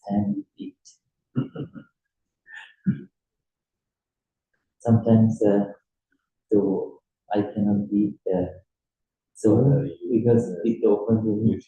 stand with it. Sometimes, so I cannot beat so because it opens the me.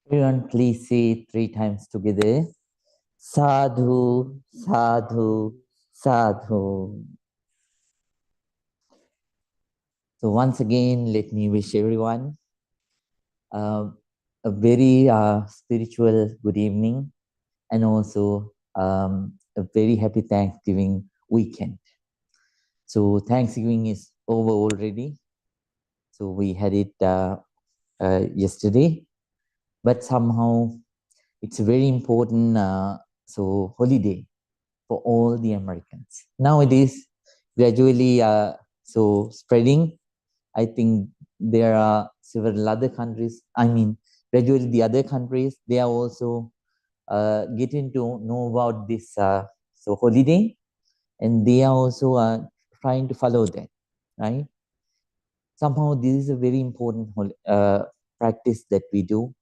Everyone, please say 3 times together. Sadhu, sadhu, sadhu. So once again, let me wish everyone a very spiritual good evening and also a very happy Thanksgiving weekend. So Thanksgiving is over already. So we had it yesterday, but somehow it's a very important holiday for all the Americans. Nowadays, gradually spreading. I think there are several other countries. I mean, gradually the other countries, they are also getting to know about this holiday, and they are also trying to follow that, right? Somehow this is a very important practice that we do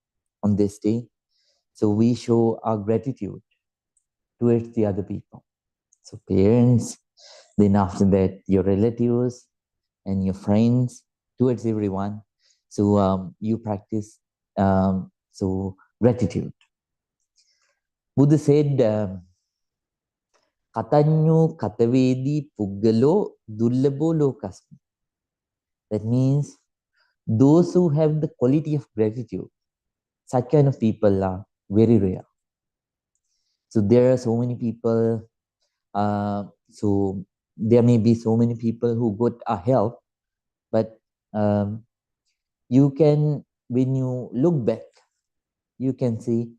on this day. So we show our gratitude towards the other people. So parents, then after that, your relatives and your friends, towards everyone. So you practice gratitude. Buddha said, Katanyo katavedi puggalo dullabo lokasmi. That means those who have the quality of gratitude, such kind of people are very rare. So there are so many people, so there may be so many people who got a help, but you can, when you look back, you can see,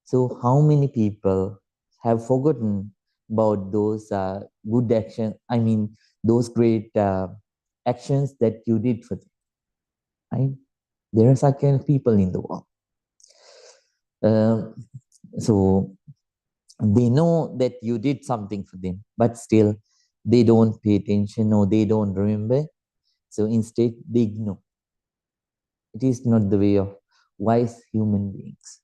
so how many people have forgotten about those good actions, I mean, those great actions that you did for them, right? There are such kind of people in the world. So they know that you did something for them, but still they don't pay attention or they don't remember. So instead, they ignore. It is not the way of wise human beings.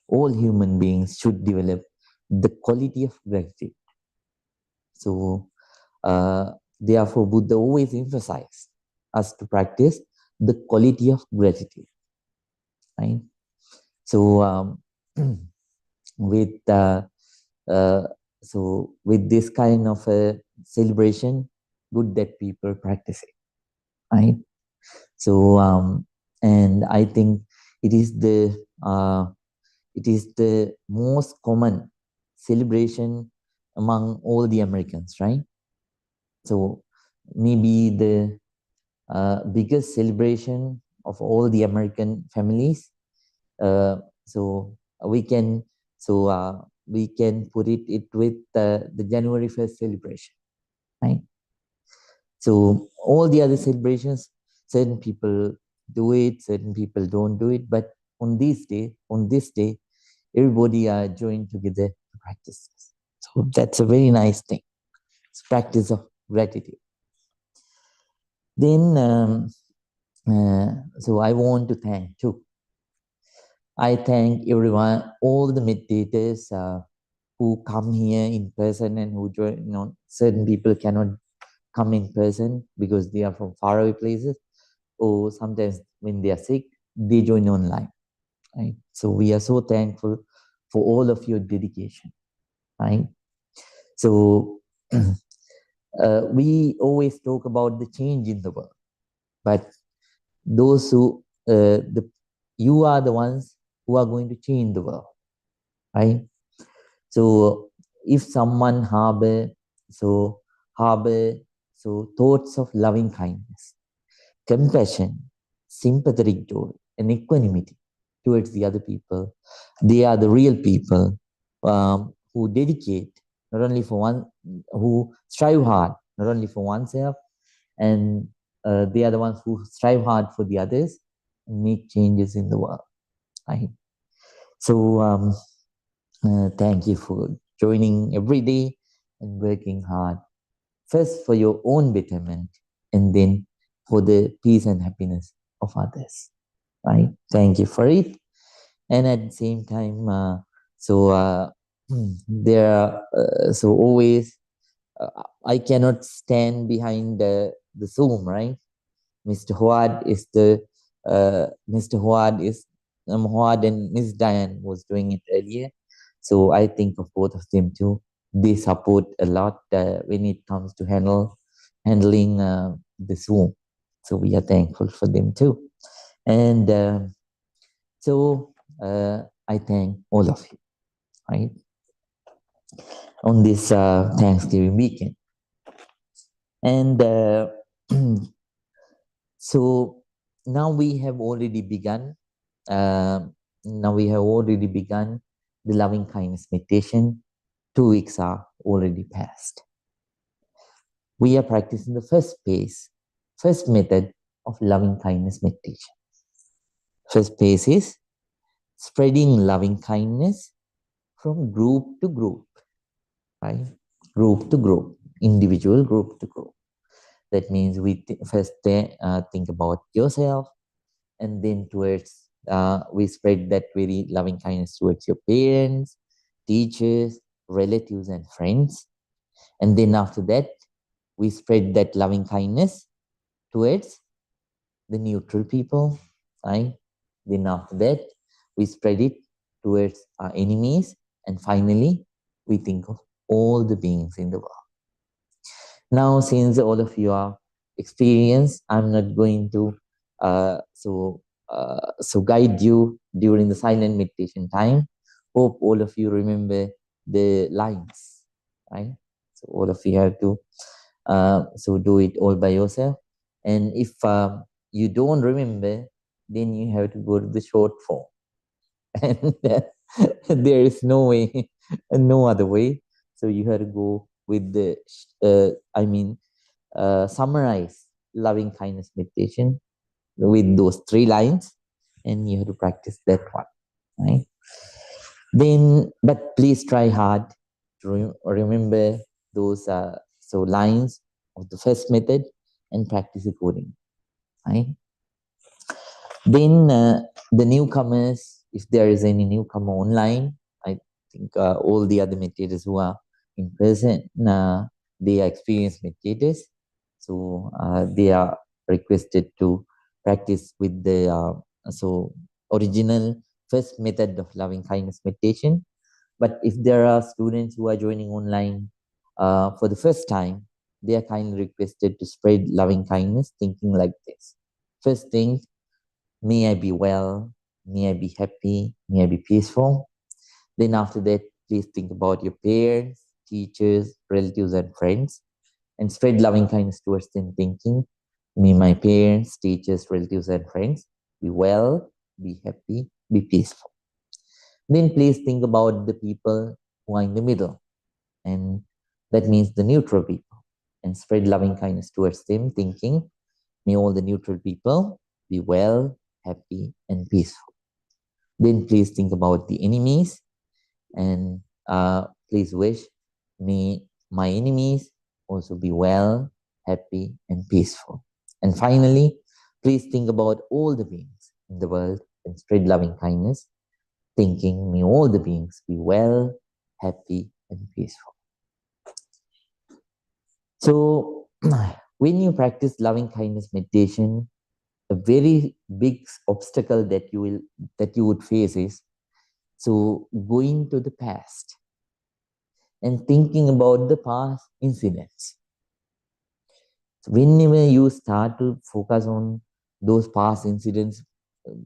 All human beings should develop the quality of gratitude. So, therefore, Buddha always emphasized us to practice the quality of gratitude. Right? So, with with this kind of a celebration, good that people practice it. Right? So, and I think it is the most common celebration among all the Americans, right? So maybe the biggest celebration of all the American families. So we can we can put it with the January 1st celebration, right? So all the other celebrations, certain people do it, certain people don't do it, but on this day, everybody are joined together to practice this. So that's a very nice thing. It's practice of gratitude. Then, so I want to thank too. I thank everyone, all the meditators who come here in person and who join. Certain people cannot come in person because they are from faraway places, or sometimes when they are sick, they join online. Right? So we are so thankful for all of your dedication. Right? So we always talk about the change in the world, but those who you are the ones who are going to change the world, right? So if someone harbor thoughts of loving kindness, compassion, sympathetic joy, and equanimity towards the other people, they are the real people who dedicate not only for one, who strive hard not only for oneself, and they are the ones who strive hard for the others and make changes in the world. Right? So thank you for joining every day and working hard, first for your own betterment and then for the peace and happiness of others. Right? Thank you for it. And at the same time, there are, so always, I cannot stand behind the Zoom, right? Mr. Huad is Mr. Huad is Huad and Miss Diane was doing it earlier. So I think of both of them too. They support a lot when it comes to handling the Zoom. So we are thankful for them too. And I thank all of you, right, on this Thanksgiving weekend. And so now we have already begun. The loving kindness meditation. 2 weeks are already passed. We are practicing the first method of loving kindness meditation. First phase is spreading loving kindness from group to group, right? Group to group, individual group to group. That means we first think about yourself, and then towards we spread that very loving kindness towards your parents, teachers, relatives, and friends. And then after that, we spread that loving kindness towards the neutral people, right? Then after that, we spread it towards our enemies. And finally, we think of all the beings in the world. Now, since all of you are experienced, I'm not going to guide you during the silent meditation time. Hope all of you remember the lines, right? So all of you have to do it all by yourself. And if you don't remember, then you have to go to the short form. And there is no way, no other way. So you have to go with the, summarize loving kindness meditation with those 3 lines, and you have to practice that one, right? Then, but please try hard to remember those lines of the first method and practice accordingly, right? Then the newcomers, if there is any newcomer online, I think all the other meditators who are in person, they are experienced meditators. So they are requested to practice with the original first method of loving kindness meditation. But if there are students who are joining online for the first time, they are kindly requested to spread loving kindness, thinking like this. First thing, may I be well, may I be happy, may I be peaceful. Then after that, please think about your parents, teachers, relatives, and friends, and spread loving kindness towards them, thinking, may my parents, teachers, relatives, and friends be well, be happy, be peaceful. Then please think about the people who are in the middle. And that means the neutral people. And spread loving kindness towards them, thinking, may all the neutral people be well, happy, and peaceful. Then please think about the enemies and please wish, may my enemies also be well, happy, and peaceful. And finally, please think about all the beings in the world and spread loving kindness, thinking, may all the beings be well, happy, and peaceful. So, when you practice loving kindness meditation, a very big obstacle that you would face is going to the past and thinking about the past incidents. So whenever you start to focus on those past incidents,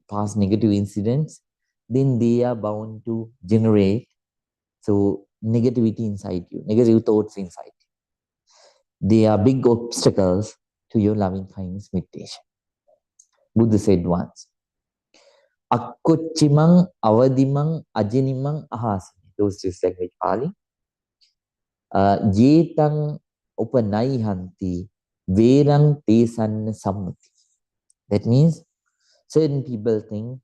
past negative incidents, then they are bound to generate negativity inside you, negative thoughts inside you. They are big obstacles to your loving kindness meditation. Buddha said once, Akkochimang avadimang ajinimang ahasami. Those just language Pali. Jetang upanaihanti verang tesan sammuti. That means certain people think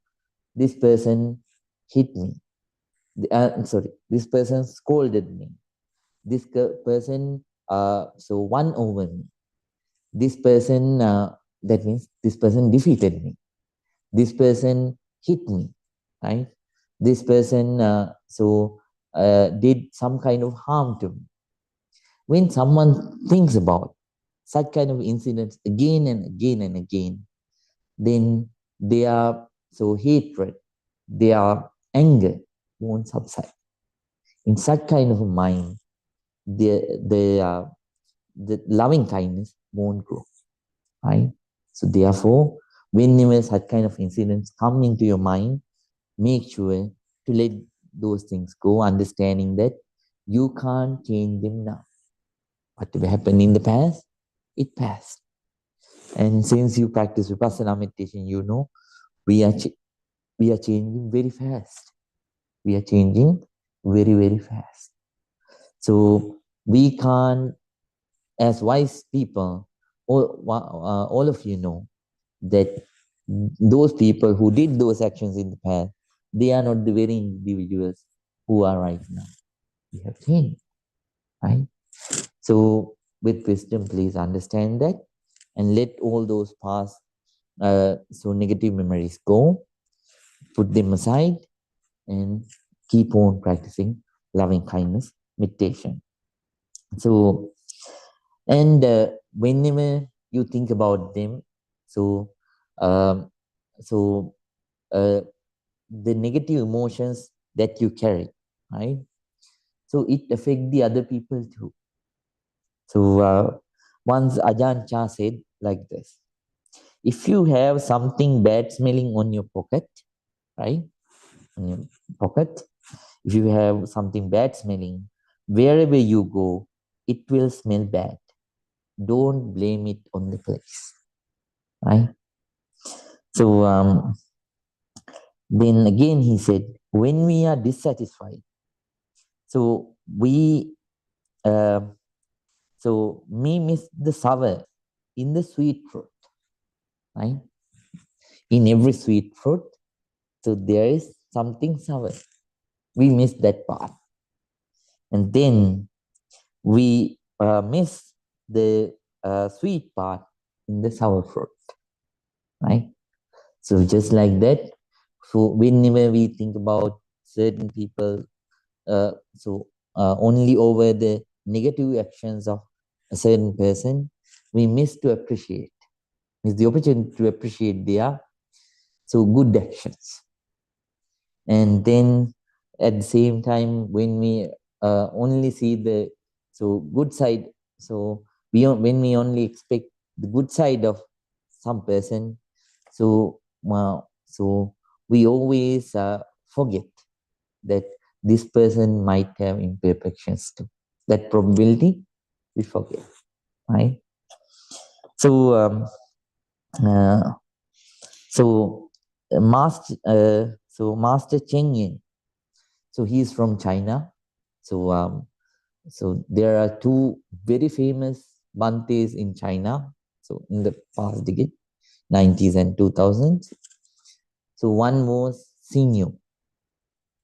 this person hit me. This person scolded me. This person won over me. This person, that means this person defeated me. This person hit me, right? This person did some kind of harm to me. When someone thinks about such kind of incidents again and again and again, then their hatred, their anger won't subside. In such kind of a mind, the loving kindness won't grow, right? So therefore, whenever such kind of incidents come into your mind, make sure to let those things go, understanding that you can't change them now. Whatever happened in the past, it passed. And since you practice Vipassana meditation, you know we are changing very fast. We are changing very, very fast. So we can't, as wise people, all of you know that those people who did those actions in the past, they are not the very individuals who are right now. We have changed, right? So with wisdom, please understand that and let all those past negative memories go, put them aside, and keep on practicing loving kindness meditation. So, and whenever you think about them, um, the negative emotions that you carry, right? So it affects the other people too. So once Ajahn Chah said like this: if you have something bad smelling on your pocket, right? On your pocket, if you have something bad smelling, wherever you go, it will smell bad. Don't blame it on the place, right? So then again he said, when we are dissatisfied, we miss the sour in the sweet fruit, right? In every sweet fruit, so there is something sour. We miss that part. And then we miss the sweet part in the sour fruit, right? So just like that, so whenever we think about certain people, only over the negative actions of a certain person, we miss the opportunity to appreciate their good actions. And then at the same time, when we only see the good side, when we only expect the good side of some person, we always forget that this person might have imperfections too. That probability we forget, right? Master Cheng Yin, he is from China. So there are two very famous Bantes in China. So in the past decade, 90s and 2000s. So one was Xing.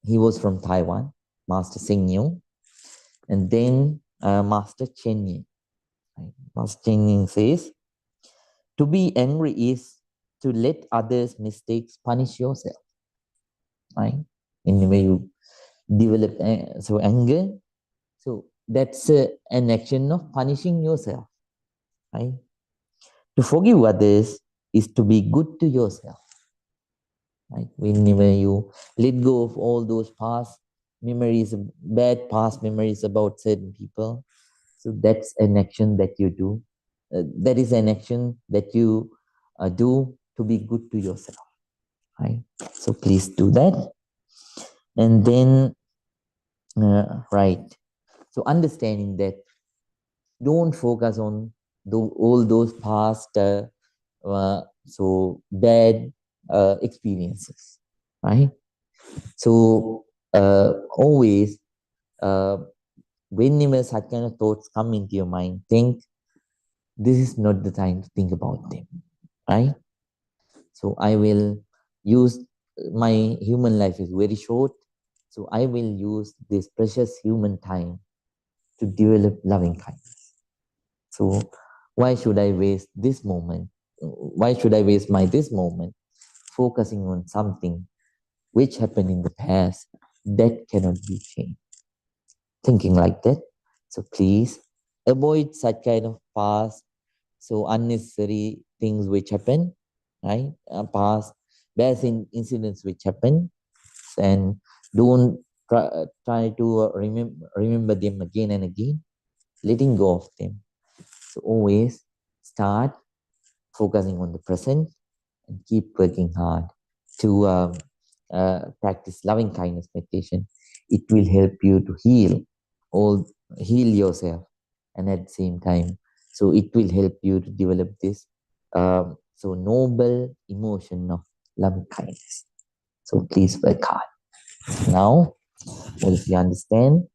He was from Taiwan, Master Xing. And then Master Chen Yi. Right? Master Chen Yi says, to be angry is to let others' mistakes punish yourself. Right? In the way you develop so anger, so that's an action of punishing yourself. Right? To forgive others is to be good to yourself. Right? Whenever you let go of all those past memories, bad past memories about certain people, so that's an action that you do. That is an action that you do to be good to yourself. Right? So please do that. And then, right. So understanding that, don't focus on all those past so bad experiences, right? So always, uh, whenever such kind of thoughts come into your mind, think this is not the time to think about them, right? So I will use my human life is very short, so I will use this precious human time to develop loving kindness. So why should I waste this moment? Why should I waste my this moment focusing on something which happened in the past that cannot be changed? Thinking like that. So please avoid such kind of past, so unnecessary things which happen, right? Past bad incidents which happen, and don't try to remember them again and again. Letting go of them. So always start focusing on the present and keep working hard to practice loving kindness meditation. It will help you to heal yourself, and at the same time, so it will help you to develop this so noble emotion of loving kindness. So please work hard. Now, if you understand,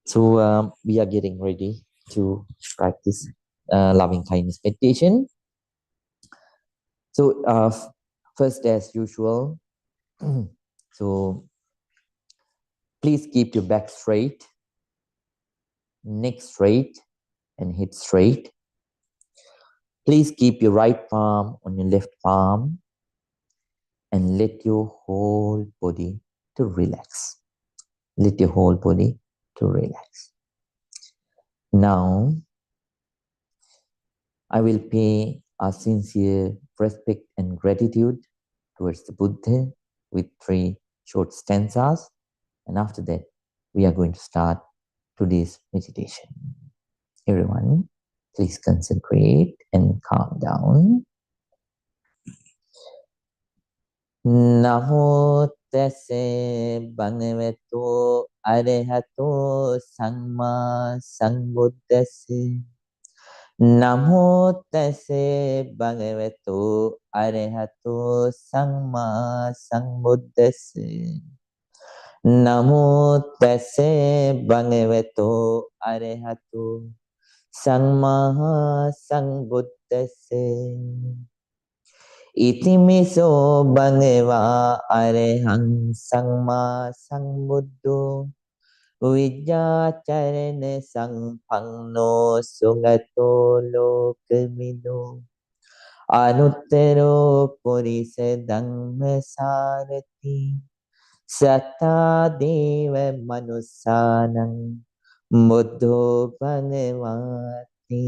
so we are getting ready to practice loving kindness meditation. So first, as usual, so please keep your back straight, neck straight, and head straight. Please keep your right palm on your left palm and let your whole body to relax. Let your whole body to relax. Now, I will pay a sincere respect and gratitude towards the Buddha with 3 short stanzas. And after that, we are going to start today's meditation. Everyone, please concentrate and calm down. Namo tase bhagavato arahato samma sambuddhassa. Namo tase bhagavato arahato samma sambuddhassa. Namo tase bhagavato arahato samma sambuddhassa. Itimiso bhagava arahang samma sambuddho vijjācarana sampanno sugato lokamido anuttaro purisa dhamma sarati sattva deva manussanam buddho bhagavati.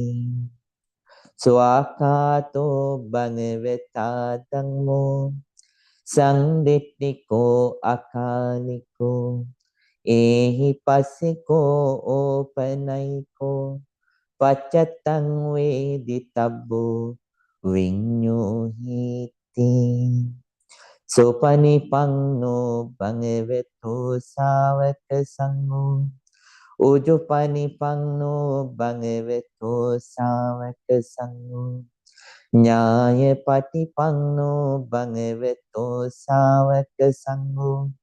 Swakato bhagavata dhammo sangdittiko akaliko ehi passiko opanaiko paccatang veditabbo vinyuhiti. Sopanipanno bhagavato savaka sangho Ujupanipanno bhagavato savaka sangho Nyaya patipanno bhagavato savaka sangho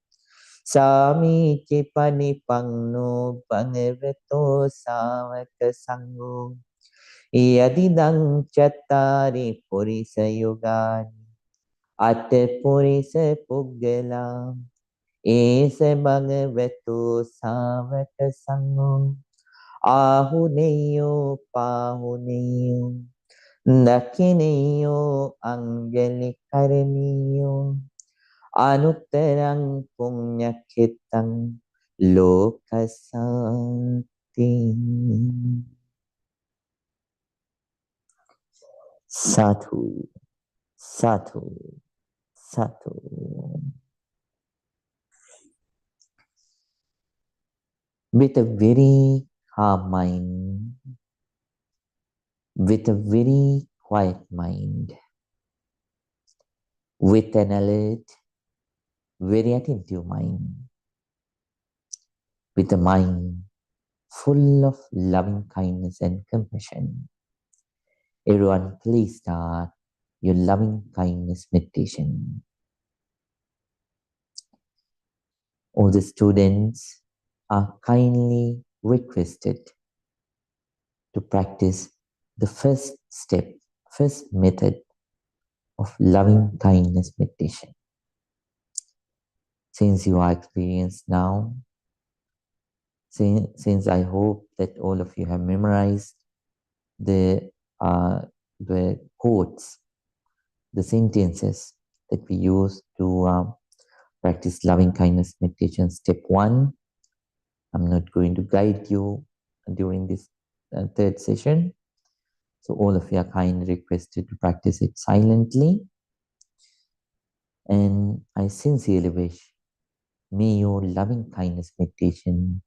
Sami Panipangno Bhagavato Savaka Sangho Yadidang Chattari Purisa Yogani Ate Purisa Puggala Ese Bhagavato Savaka Sangho Ahuneyo Pahuneyo Dakineyo Anjali Karaniyo Anutterang Punyakitang Lokasanti. Sadhu, sadhu, sadhu. With a very calm mind, with a very quiet mind, with an alert, very attentive mind, with a mind full of loving kindness and compassion. Everyone, please start your loving kindness meditation. All the students are kindly requested to practice the first step, first method of loving kindness meditation. Since you are experienced now, since I hope that all of you have memorized the quotes, the sentences that we use to practice loving kindness meditation. Step 1, I'm not going to guide you during this third session. So all of you are kindly requested to practice it silently. And I sincerely wish, may your loving kindness meditation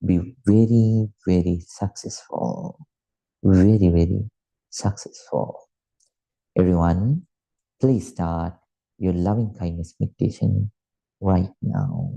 be very, very successful. Very, very successful. Everyone, please start your loving kindness meditation right now.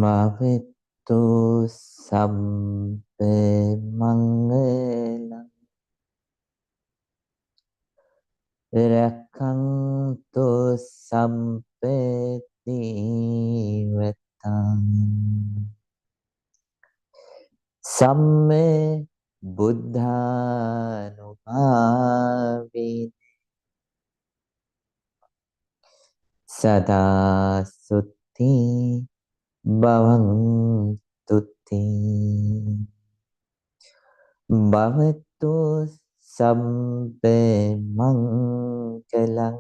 Bhavettu sabbe mangalam Rakantu sabbe divatam Samme buddhanubhavi Sada sutti bhavantu te Bhavattu sabbe mangalam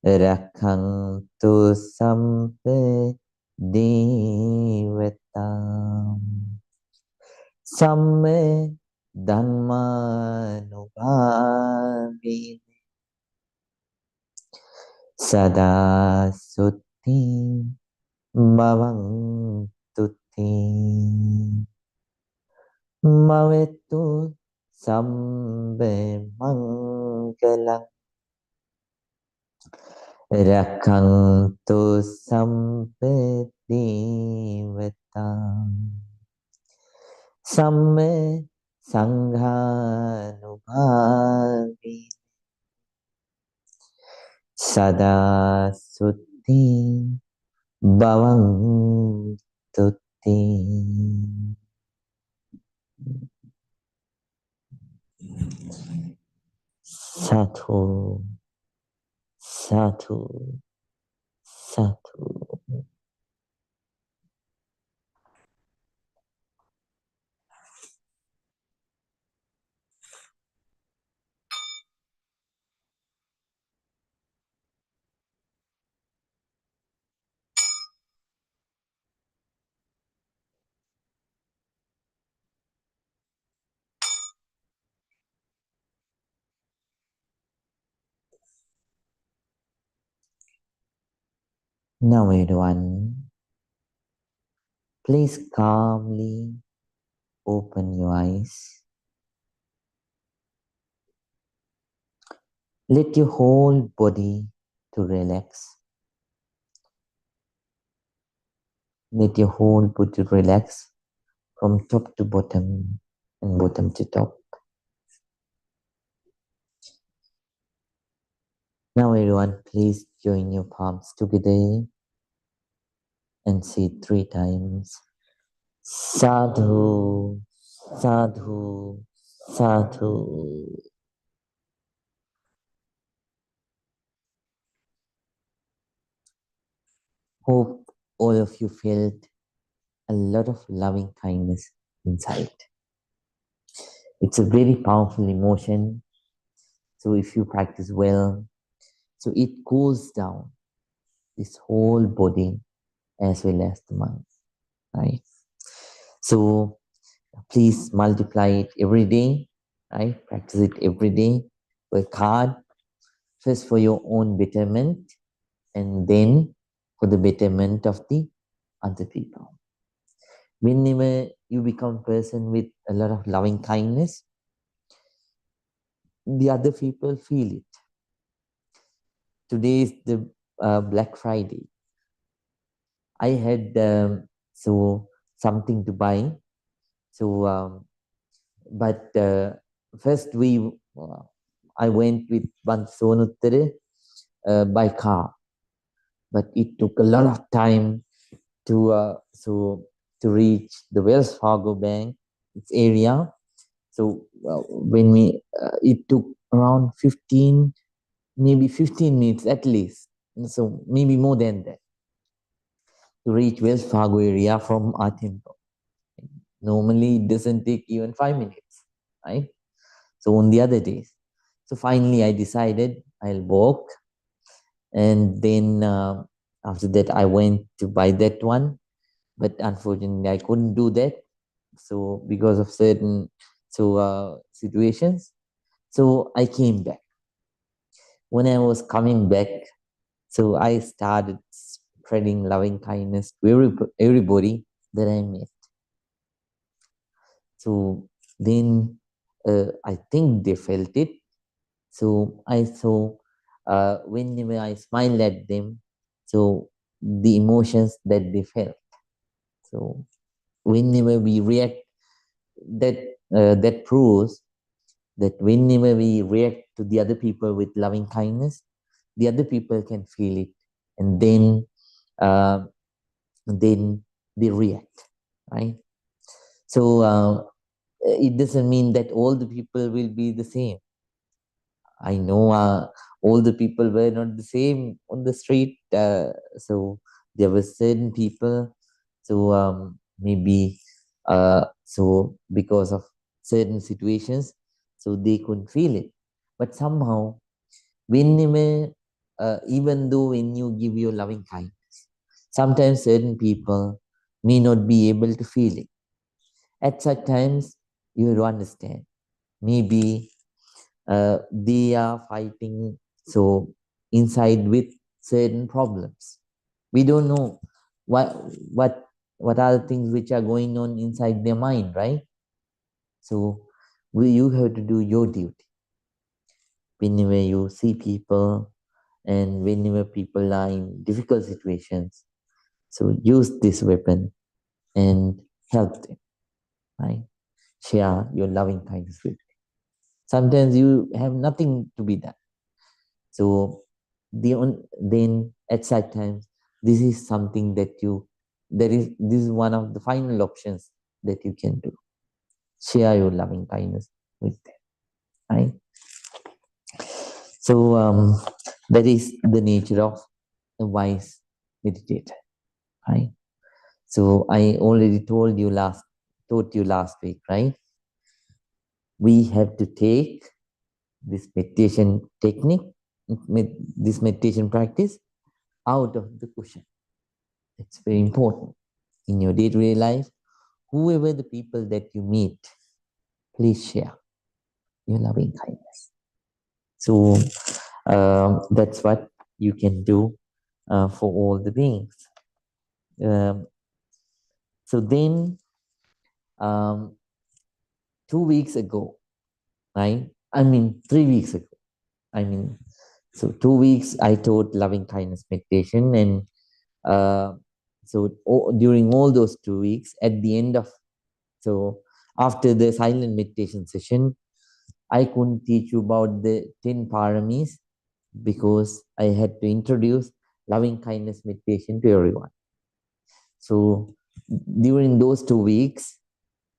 Rakantu sabbe divatam Samme dhammanubhavi Sada sutti bhavantu te Bhavettu sabbe mangalam Rakantu sabbe divatam Samme sanghanubhavi Sada sutti bhavantu te Sadhu, sadhu, sadhu. Now everyone, please calmly open your eyes. Let your whole body to relax. Let your whole body relax from top to bottom and bottom to top. Now everyone, please join your palms together and say 3 times. Sadhu, sadhu, sadhu. Hope all of you felt a lot of loving kindness inside. It's a very powerful emotion. So if you practice well, so it cools down this whole body as well as the mind, right? So please multiply it every day, right? Practice it every day. Work hard, first for your own betterment and then for the betterment of the other people. Whenever you become a person with a lot of loving kindness, the other people feel it. Today is the Black Friday. I had so something to buy. So, but first I went with Bansonuttare by car, but it took a lot of time to reach the Wells Fargo Bank, its area. So when it took around 15, maybe 15 minutes at least. So maybe more than that to reach Wells Fargo area from our temple. Normally it doesn't take even 5 minutes, right? So on the other days. So finally I decided I'll walk. And then after that I went to buy that one. But unfortunately I couldn't do that. So because of certain situations. So I came back. When I was coming back, so I started spreading loving kindness to everybody that I met. So then I think they felt it. So I saw whenever I smiled at them, so the emotions that they felt. So whenever we react, that proves that whenever we react to the other people with loving kindness, the other people can feel it, and then they react, right? So it doesn't mean that all the people will be the same. I know all the people were not the same on the street. So there were certain people. So maybe so because of certain situations, so they couldn't feel it. But somehow, whenever, even though when you give your loving kindness, sometimes certain people may not be able to feel it. At such times, you will understand. Maybe they are fighting so inside with certain problems. We don't know what what what are the things which are going on inside their mind, right? So you have to do your duty whenever you see people and whenever people are in difficult situations. So use this weapon and help them, right? Share your loving kindness with them. Sometimes you have nothing to be done. So then at such times, this is something that this is one of the final options that you can do. Share your loving kindness with them, right? So that is the nature of a wise meditator, right? So I already taught you last week, right? We have to take this meditation technique, this meditation practice out of the cushion. It's very important in your day-to-day life. Whoever the people that you meet, please share your loving kindness. So that's what you can do for all the beings. So then, 2 weeks ago, right? 3 weeks ago. So 2 weeks I taught loving kindness meditation, and during all those 2 weeks, at the end of after the silent meditation session, I couldn't teach you about the 10 paramis because I had to introduce loving kindness meditation to everyone. So during those 2 weeks,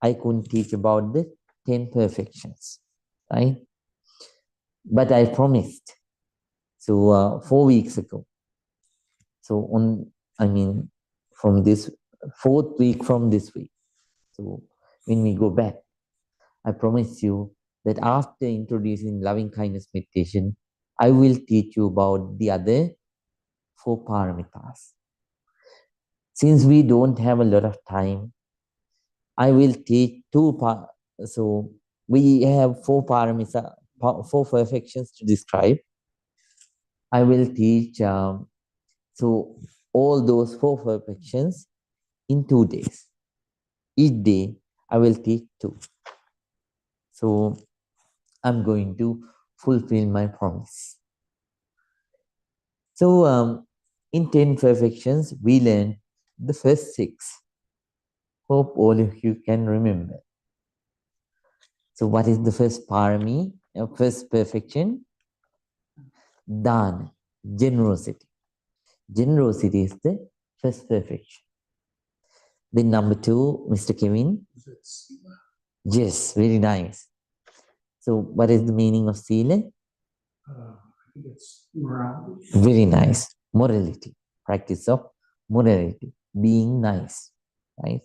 I couldn't teach about the 10 perfections, right? But I promised. So 4 weeks ago. So from this 4th week from this week. So when we go back, I promise you that after introducing loving kindness meditation, I will teach you about the other 4 paramitas. Since we don't have a lot of time, I will teach so we have 4 paramita, 4 perfections to describe. I will teach all those 4 perfections in 2 days. Each day I will teach 2. So I'm going to fulfill my promise. So in 10 perfections, we learned the first 6. Hope all of you can remember. So what is the first parami, first perfection? Dana, generosity. Generosity is the first perfection. Then number 2, Mr. Kevin. Yes, very nice. So what is the meaning of sila? I think it's morality. Very nice. Morality. Practice of morality. Being nice. Right?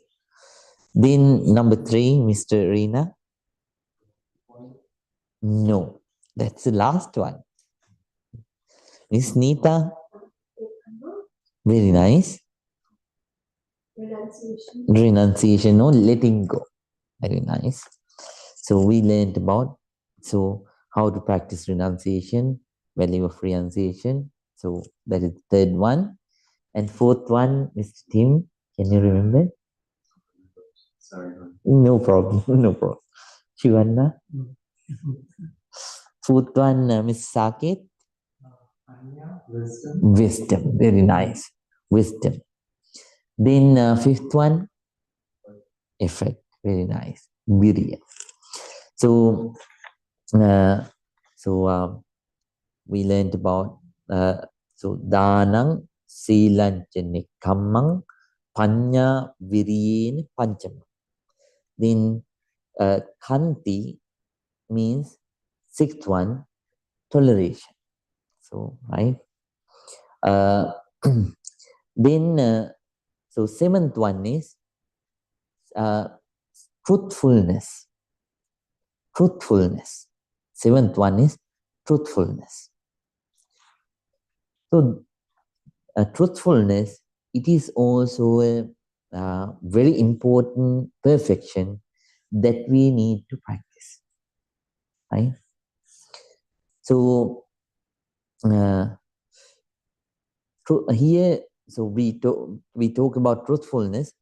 Then number 3, Mr. Reena. No, that's the last one. Miss Nita. Very nice. Renunciation, no, letting go. Very nice. So we learned about how to practice renunciation, value of renunciation. So that is the third one. And 4th one, Mr. Tim, can you remember? Sorry. No problem. No problem. Shivanna. 4th one, Miss Sakit. Wisdom. Wisdom. Very nice. wisdom. Then fifth one, effort. Very nice. Virya. So, we learned about danang, silanchani, kammang, panya, viriyin, pancham. Then kanti means sixth one, toleration. So, right? Then, seventh one is truthfulness. Truthfulness. Seventh one is truthfulness. So, truthfulness, it is also a very important perfection that we need to practice. Right? So, here, so we talk about truthfulness.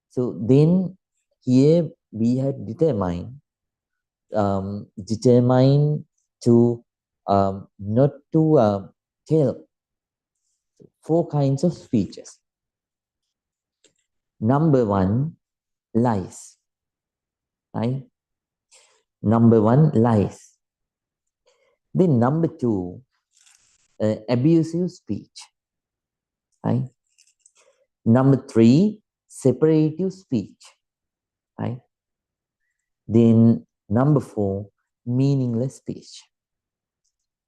So then here we have determined to not to tell four kinds of speeches. Number one, lies. Right? Number one, lies. Then number two, abusive speech. Right? Number three, separative speech. Right? Then number four, meaningless speech.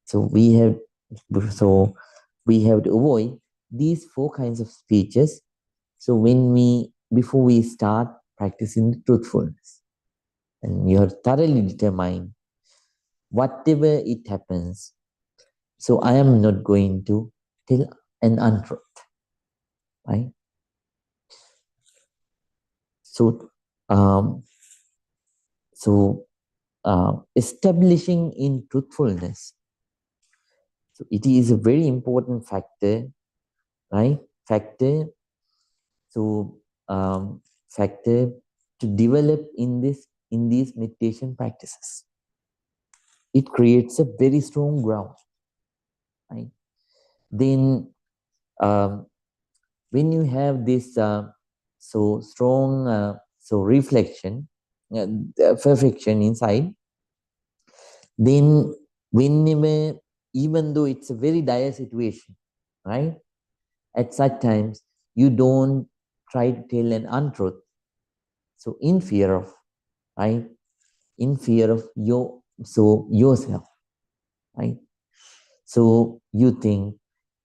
So we have to avoid these four kinds of speeches. So before we start practicing the truthfulness, and you have thoroughly determined whatever it happens. So I am not going to tell an untruth, right? So, establishing in truthfulness. So it is a very important factor, right? Factor to develop in these meditation practices. It creates a very strong ground, right? Then when you have this so strong reflection, perfection inside, then whenever, even though it's a very dire situation, right? At such times, you don't try to tell an untruth. So in fear of, right? In fear of yourself, right? So you think,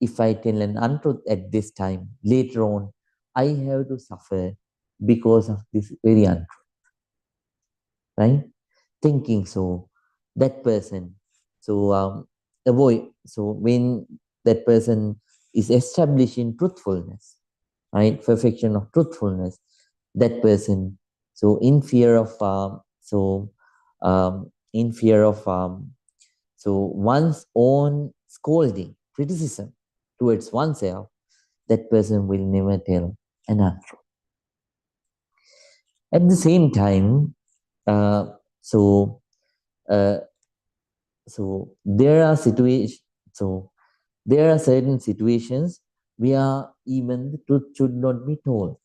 if I tell an untruth at this time, later on, I have to suffer because of this very untruth, right? Thinking so, that person, avoid. So when that person is establishing truthfulness, right? Perfection of truthfulness, that person, so in fear of one's own scolding, criticism towards oneself, that person will never tell an untruth. At the same time, so there are situations. So there are certain situations where even the truth should not be told,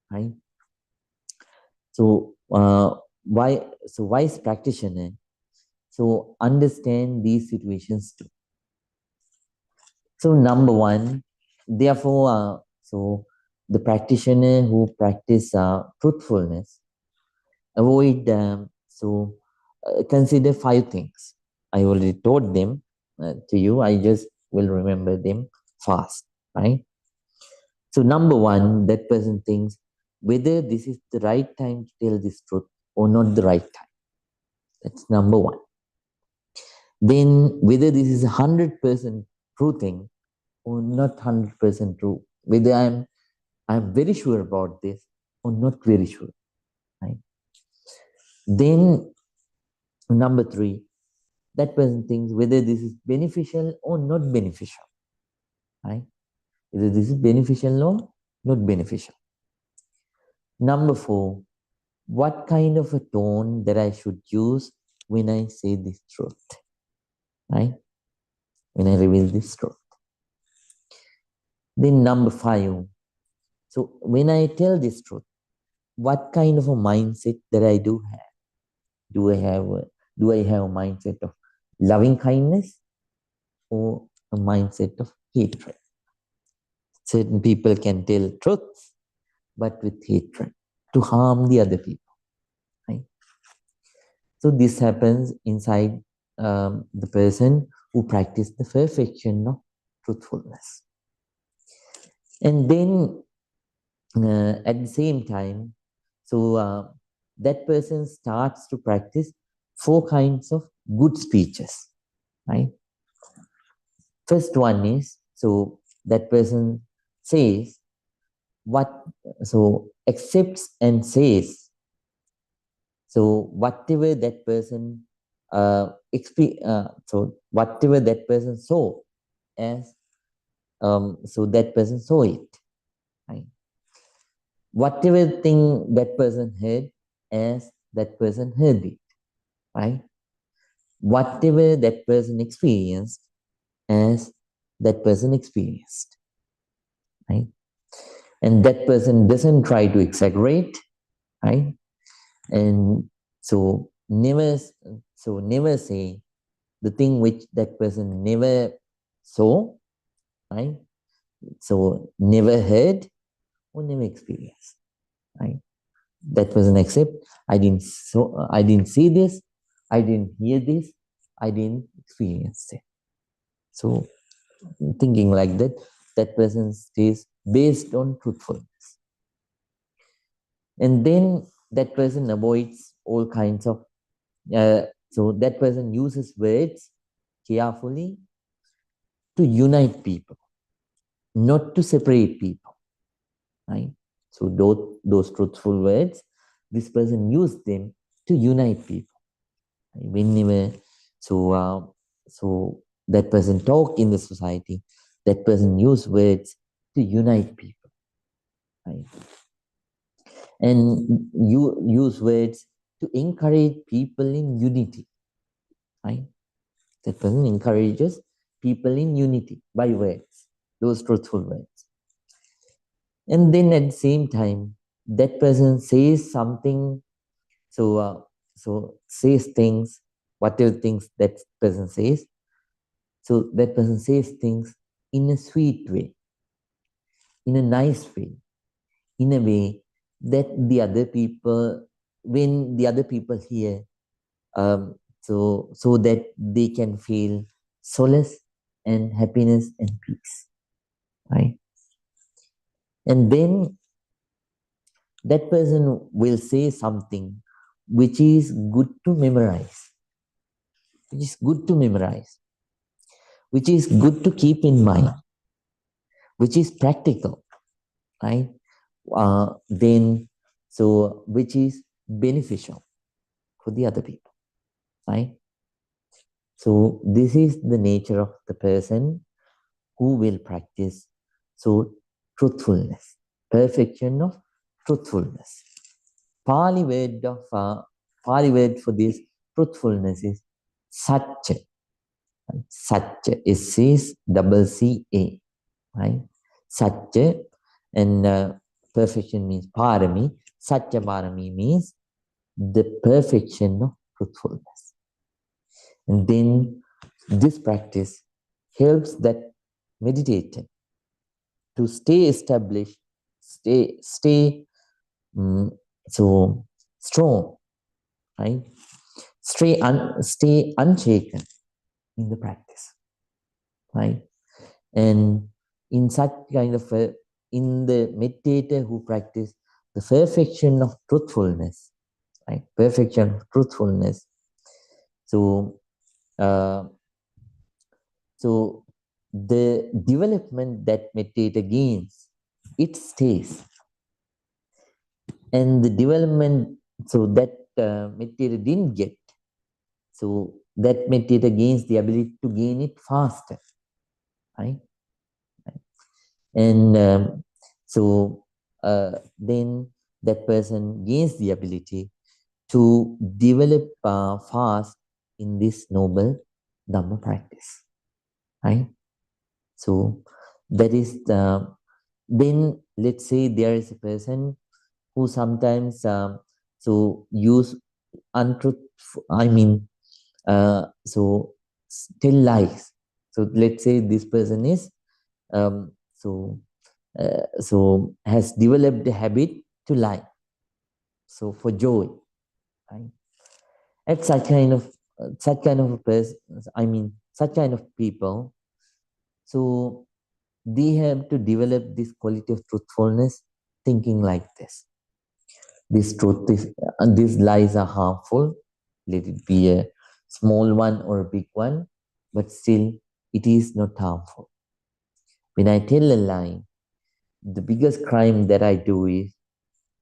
right? So wise practitioner, so understand these situations too. So number one, therefore, the practitioner who practice truthfulness, avoid consider five things. I already told them to you. I just will remember them fast, right? So number one, that person thinks whether this is the right time to tell this truth or not the right time. That's number one. Then whether this is 100% true thing or not 100% true. Whether I'm very sure about this or not very sure, right? Then number three, that person thinks whether this is beneficial or not beneficial, right? Whether this is beneficial or not beneficial. Number four, what kind of a tone that I should use when I say this truth, right? When I reveal this truth. Then number 5. So when I tell this truth, what kind of a mindset that I do have? Do I have a mindset of loving kindness or a mindset of hatred? Certain people can tell truth, but with hatred to harm the other people. Right? So this happens inside the person who practices the perfection of truthfulness. And then at the same time, so that person starts to practice 4 kinds of good speeches. Right? First one is, so that person says what, so accepts and says, so whatever that person so whatever that person saw as, so that person saw it. Right? Whatever thing that person heard as, that person heard it. Right? Whatever that person experienced as, that person experienced. Right? And that person doesn't try to exaggerate. Right? And so never say the thing which that person never saw. Right? So never heard or never experienced. Right? That person accept, I didn't see this, I didn't hear this, I didn't experience it. So thinking like that, that person stays based on truthfulness. And then that person avoids all kinds of, so that person uses words carefully to unite people, not to separate people. Right? So those truthful words, this person used them to unite people. Whenever, so that person talk in the society, that person use words to unite people. Right? And you use words to encourage people in unity. Right? That person encourages people in unity by words, those truthful words. And then at the same time, that person says something, so says things, whatever things that person says, so that person says things in a sweet way, in a nice way, in a way that the other people, when the other people hear, so that they can feel solace and happiness and peace. Right? And then that person will say something which is good to memorize, which is good to memorize, which is good to keep in mind, which is practical. Right? Then, so which is beneficial for the other people. Right? So this is the nature of the person who will practice, so truthfulness, perfection of truthfulness. Pali word for this truthfulness is satya. Satya is double C-A. Right? Satya, and perfection means parami. Satya parami means the perfection of truthfulness. And then this practice helps that meditator to stay established, stay so strong, right? Stay unshaken in the practice, right? And in such kind of in the meditator who practice the perfection of truthfulness, right? Perfection of truthfulness. So, uh, so the development that meditator gains, it stays, and the development so that meditator didn't get, so that meditator gains the ability to gain it faster, right? And then that person gains the ability to develop fast in this noble Dhamma practice, right? So That is the, then let's say there is a person who sometimes so use untruth, I mean, so tell lies. So let's say this person is um, so so has developed a habit to lie. So for joy, right? At such kind of a person, I mean, such kind of people. So they have to develop this quality of truthfulness, thinking like this. This truth is, these lies are harmful. Let it be a small one or a big one, but still, it is not harmful. When I tell a lie, the biggest crime that I do is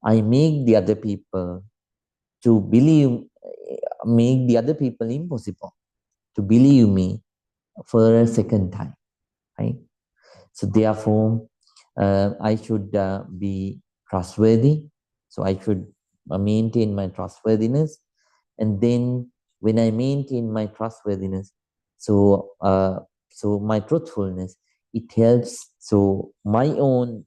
I make the other people to believe, make the other people impossible to believe me for a second time, right? So therefore, I should be trustworthy. So I should maintain my trustworthiness, and then when I maintain my trustworthiness, so my truthfulness, it helps. So my own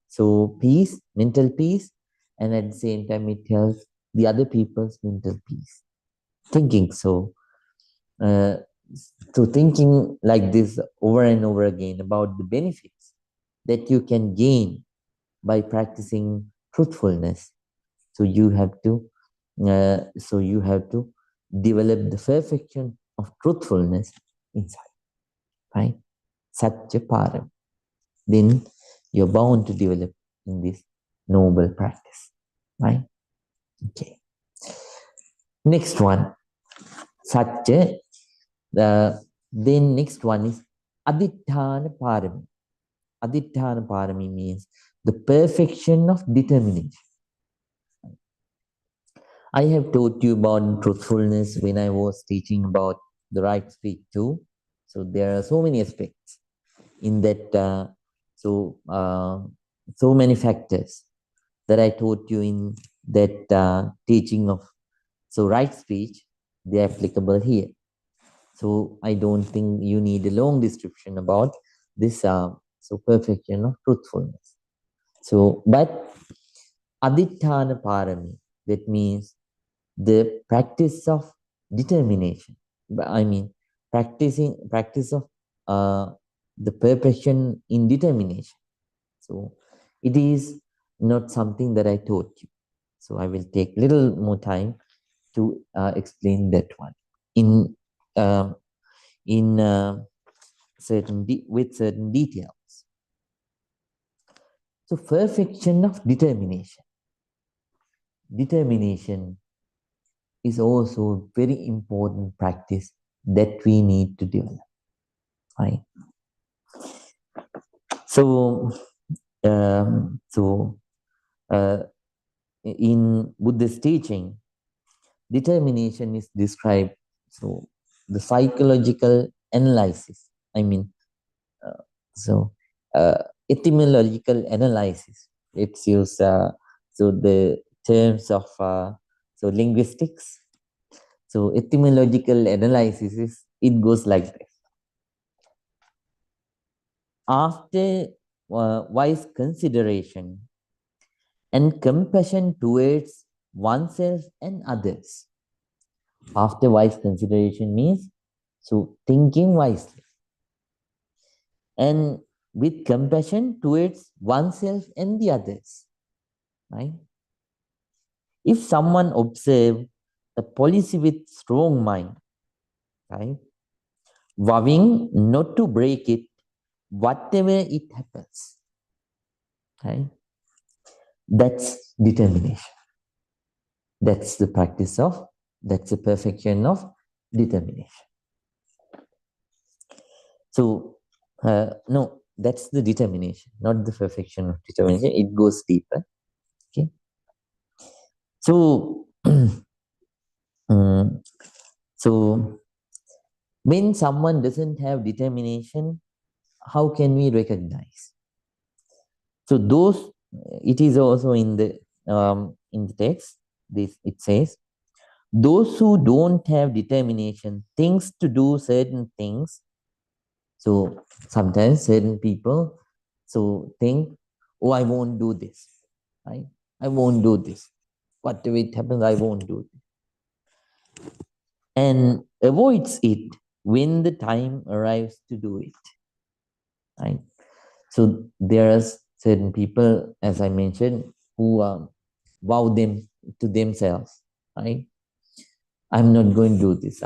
so peace, mental peace, and at the same time, it helps the other people's mental peace. Thinking so. Uh, so thinking like this over and over again about the benefits that you can gain by practicing truthfulness. So you have to develop the perfection of truthfulness inside, right? Such a param. Then you're bound to develop in this noble practice, right? Okay. Next one, such a then next one is aditthana parami. Aditthana parami means the perfection of determination. I have taught you about truthfulness when I was teaching about the right speech too. So there are so many aspects in that. So many factors that I taught you in that teaching of right speech. They are applicable here. So I don't think you need a long description about this. Perfection of truthfulness. So, but aditthana parami, that means the practice of determination. I mean, practice of the perfection in determination. So it is not something that I taught you. So I will take little more time to explain that one in um, in with certain details. So perfection of determination. Determination is also a very important practice that we need to develop. Right. So, uh, in Buddhist teaching, determination is described. So, the psychological analysis. I mean, uh, so etymological analysis. Let's use the terms of linguistics. So etymological analysis is, it goes like this. After wise consideration and compassion towards oneself and others. After wise consideration means so thinking wisely and with compassion towards oneself and the others. Right? If someone observe the policy with strong mind, right, vowing not to break it, whatever it happens, right, that's determination. That's the practice of, that's the perfection of determination. So, no, that's the determination, not the perfection of determination. It goes deeper. Okay. So, so when someone doesn't have determination, how can we recognize? So those, it is also in the text. This it says, those who don't have determination, things to do certain things, So sometimes certain people so think, oh, I won't do this, right? I won't do this. Whatever it happens, I won't do it. And avoids it when the time arrives to do it, right? So there are certain people, as I mentioned, who vow them to themselves, right? I'm not going to do this.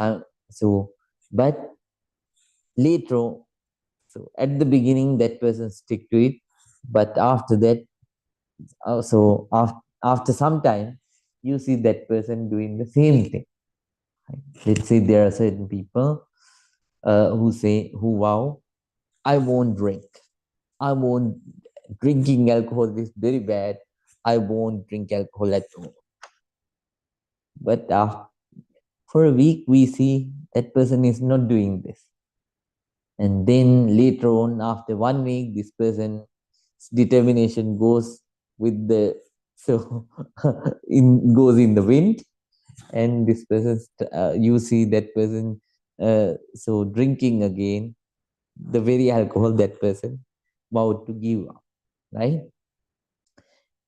But later, so at the beginning, that person stick to it, but after that, after some time, you see that person doing the same thing. Right? Let's say there are certain people who vow, I won't drink. I won't drinking alcohol is very bad. I won't drink alcohol at all. But for a week, we see that person is not doing this. And then later on, after 1 week, this person's determination goes with the so goes in the wind, and this person you see that person so drinking again the very alcohol that person vowed to give up, right?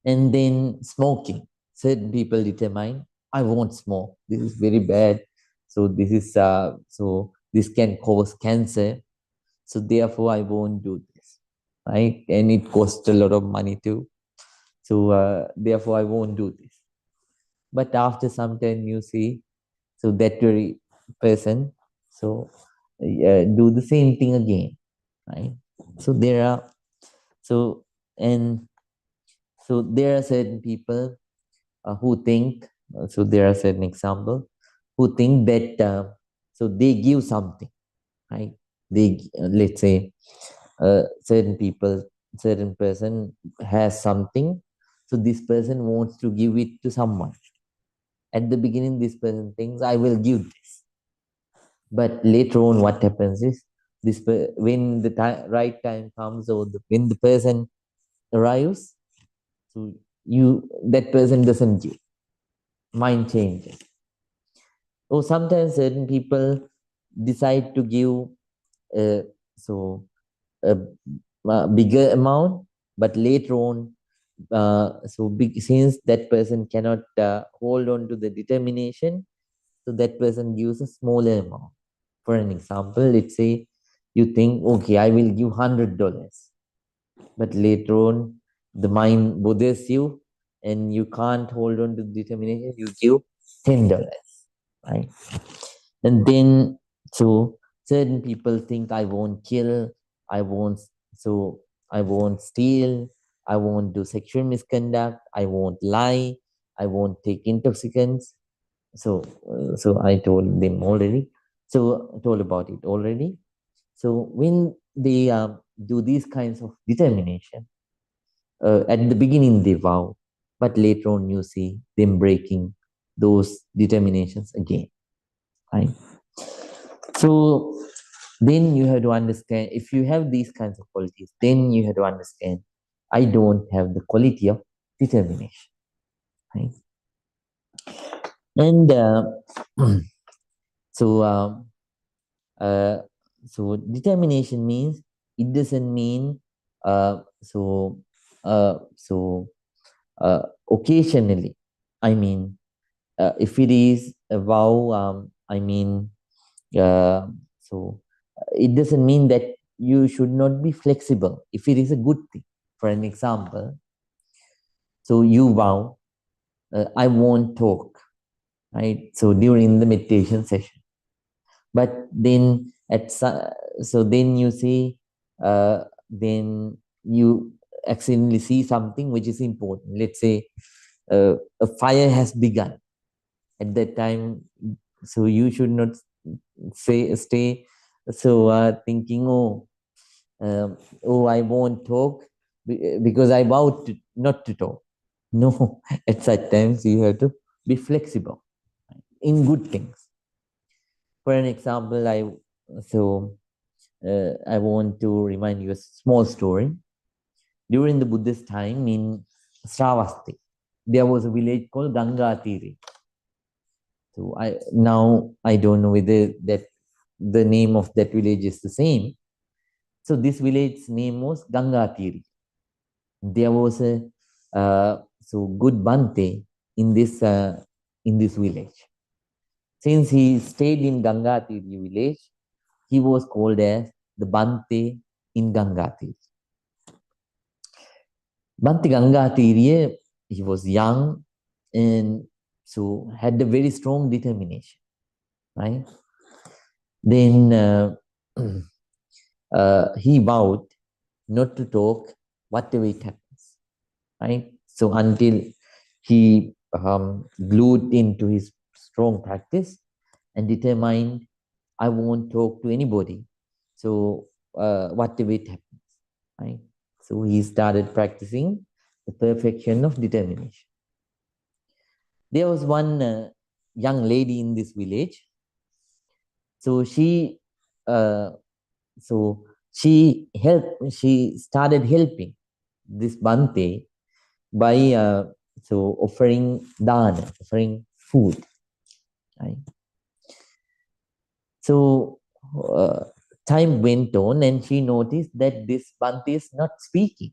And then smoking. Certain people determine, I won't smoke. This is very bad. So this can cause cancer. So therefore, I won't do this, right? And it costs a lot of money too. So therefore, I won't do this. But after some time, you see, so that very person, so do the same thing again, right? So there are so and so there are certain people who think, so there are certain examples who think that so they give something, right? Let's say certain people, certain person has something, so this person wants to give it to someone. At the beginning, this person thinks, I will give this, but later on, what happens is when the right time comes, or when the person arrives, so that person doesn't give, mind changes. Or sometimes certain people decide to give uh, so a, a bigger amount, but later on, since that person cannot hold on to the determination, so that person gives a smaller amount. For an example, let's say you think, okay, I will give $100, but later on, the mind bothers you, and you can't hold on to the determination. You give $10, right? And then, so certain people think, I won't kill, I won't, so I won't steal, I won't do sexual misconduct, I won't lie, I won't take intoxicants. So I told them already. So I told about it already. So when they do these kinds of determination, at the beginning they vow, but later on you see them breaking those determinations again, right? So then you have to understand, if you have these kinds of qualities, then you have to understand, I don't have the quality of determination, right? And so uh, so determination means, it doesn't mean uh, so uh, so occasionally, I mean, if it is a vow, I mean, uh, so it doesn't mean that you should not be flexible if it is a good thing. For an example, so you vow, I won't talk, right? So during the meditation session, but then so then you see, then you accidentally see something which is important. Let's say a fire has begun at that time, so you should not stay thinking, oh, I won't talk because I vowed not to talk. No, at such times you have to be flexible in good things. For an example, so I want to remind you a small story. During the Buddhist time in Sravasti, there was a village called Gangatiri. So I don't know whether that the name of that village is the same, So this village's name was Gangatiri. There was a so good Bante in this village. Since he stayed in Gangatiri village, he was called as the Bante in Gangatiri. Bante Gangatiri, he was young and so had a very strong determination, right? Then he vowed not to talk whatever it happens, right? So until he glued into his strong practice and determined, I won't talk to anybody. So whatever it happens, right? So he started practicing the perfection of determination. There was one young lady in this village. So uh, she started helping this Bante by offering dana, offering food. Right? So time went on, and she noticed that this Bante is not speaking.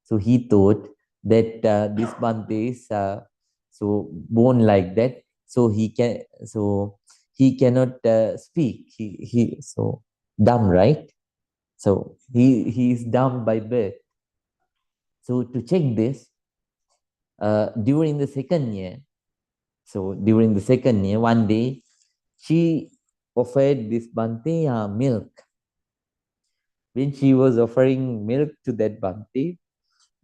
So he thought that this Bante is born like that, so he cannot speak. He so dumb, right? So he is dumb by birth. So to check this, during the second year, one day she offered this Bante milk. When she was offering milk to that Bante,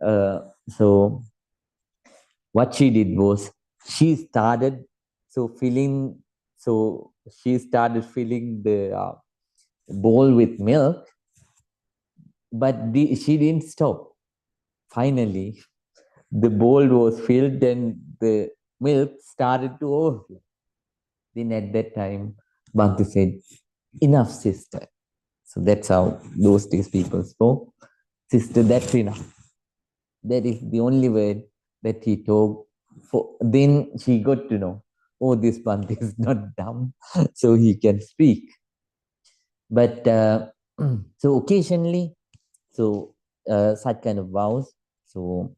uh, so what she did was she started so filling, so she started filling the bowl with milk, but she didn't stop. Finally, the bowl was filled and the milk started to overflow. Then at that time, Bhakti said, enough, sister. So that's how those days people spoke. Sister, that's enough. That is the only word that he told. Then she got to know, oh, this Bhakti is not dumb, so he can speak. But so occasionally, such kind of vows, so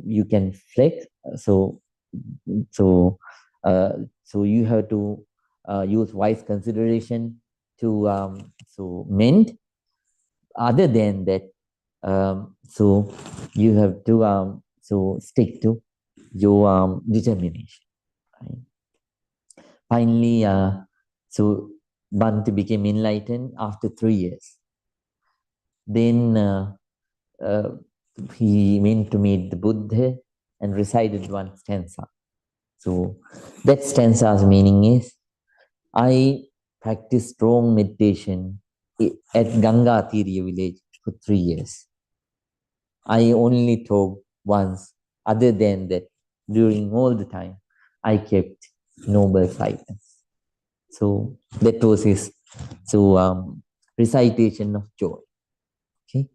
you can flex. So so so you have to use wise consideration to mend. Other than that, so you have to stick to your determination. Right? Finally, so Bhante became enlightened after 3 years. Then uh, he went to meet the Buddha and recited one stanza. So that stanza's meaning is, I practiced strong meditation at Ganga Tirya village for 3 years. I only talked once. Other than that, during all the time, I kept noble silence. So that was his recitation of joy. Okay,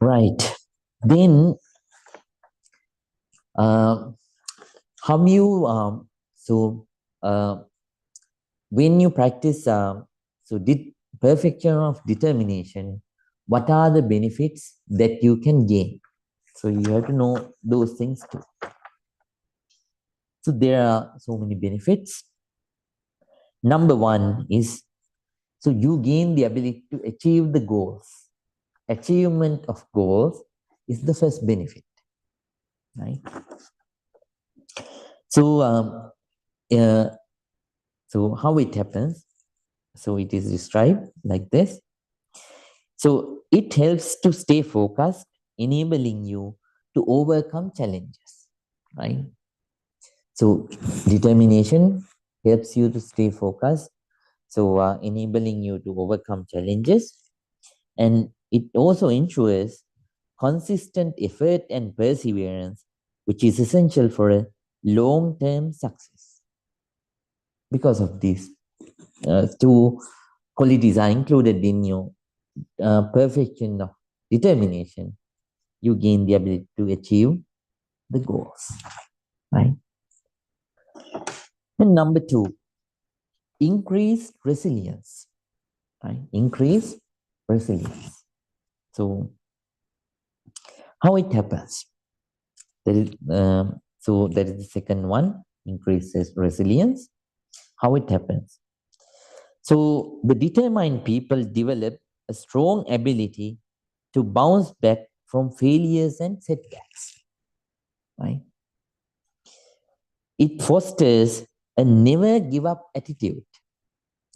right. Then how you uh, when you practice perfection of determination, what are the benefits that you can gain? So you have to know those things too. So there are so many benefits. Number one is, so you gain the ability to achieve the goals. Achievement of goals is the first benefit, right? So uh, so how it happens? So it is described like this. So it helps to stay focused, enabling you to overcome challenges, right? So determination helps you to stay focused, so enabling you to overcome challenges, and it also ensures consistent effort and perseverance, which is essential for a long-term success. Because of these two qualities are included in your perfection of determination, you gain the ability to achieve the goals, right? And number two, increased resilience. right? Increase resilience. So how it happens? That is the second one, increases resilience. How it happens? So the determined people develop a strong ability to bounce back from failures and setbacks. Right? It fosters a never give up attitude.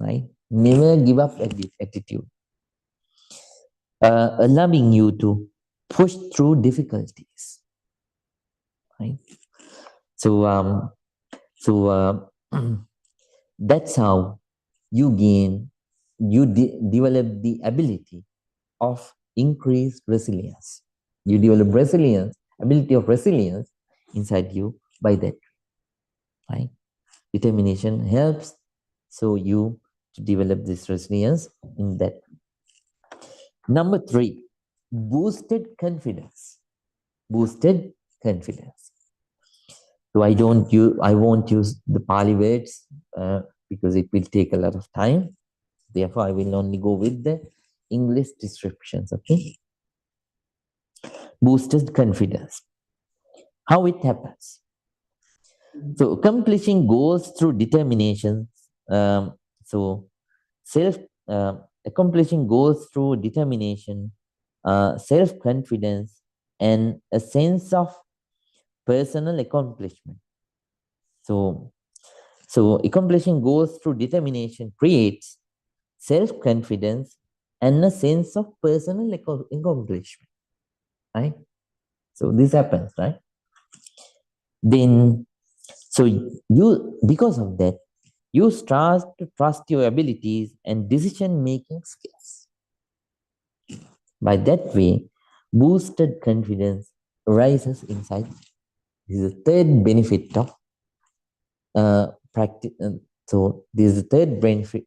Right? Never give up attitude, allowing you to push through difficulties. Right? So, that's how you develop the ability of increased resilience. You develop ability of resilience inside you by that, right? Determination helps so you to develop this resilience in that. Number 3, boosted confidence. Boosted confidence. So I won't use the Pali words because it will take a lot of time. Therefore, I will only go with the English descriptions. Okay. Boosted confidence. How it happens? So accomplishing goals through determination. So self accomplishing goals through determination, self confidence, and a sense of personal accomplishment. So accomplishing goals through determination creates self-confidence and a sense of personal accomplishment, right? So this happens, right? Then, so you, because of that, you start to trust your abilities and decision-making skills. By that way, boosted confidence arises inside. This is the third benefit of practice. So this is the third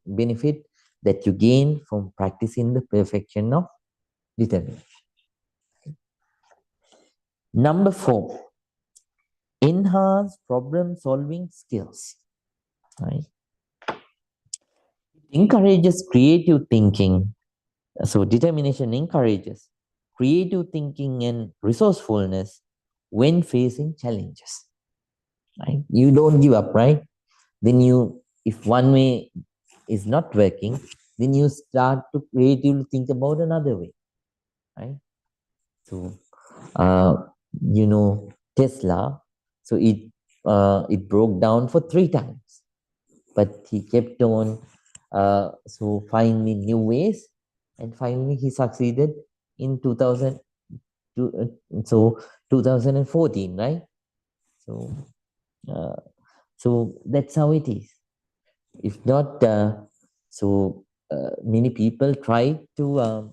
benefit that you gain from practicing the perfection of determination. Number 4, enhance problem solving skills. Right? It encourages creative thinking. So determination encourages creative thinking and resourcefulness when facing challenges. Right? You don't give up, right? Then you, if one way is not working, then you start to creatively think about another way, right? So, uh, Tesla. So it broke down for 3 times, but he kept on. Finding new ways, and finally he succeeded in 2000. So 2014, right? So, uh, so that's how it is. If not, many people try to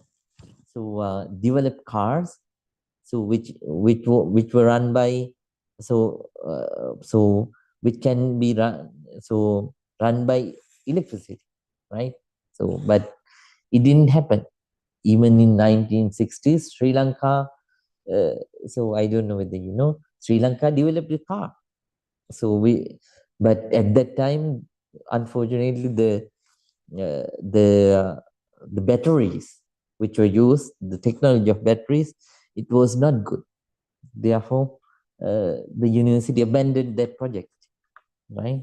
develop cars, so which were run by so which can be run by electricity, right? So, but it didn't happen. Even in 1960s, Sri Lanka. Uh, I don't know whether you know, Sri Lanka developed a car. But at that time, unfortunately, the batteries which were used, the technology of batteries, it was not good. Therefore, the university abandoned that project, right?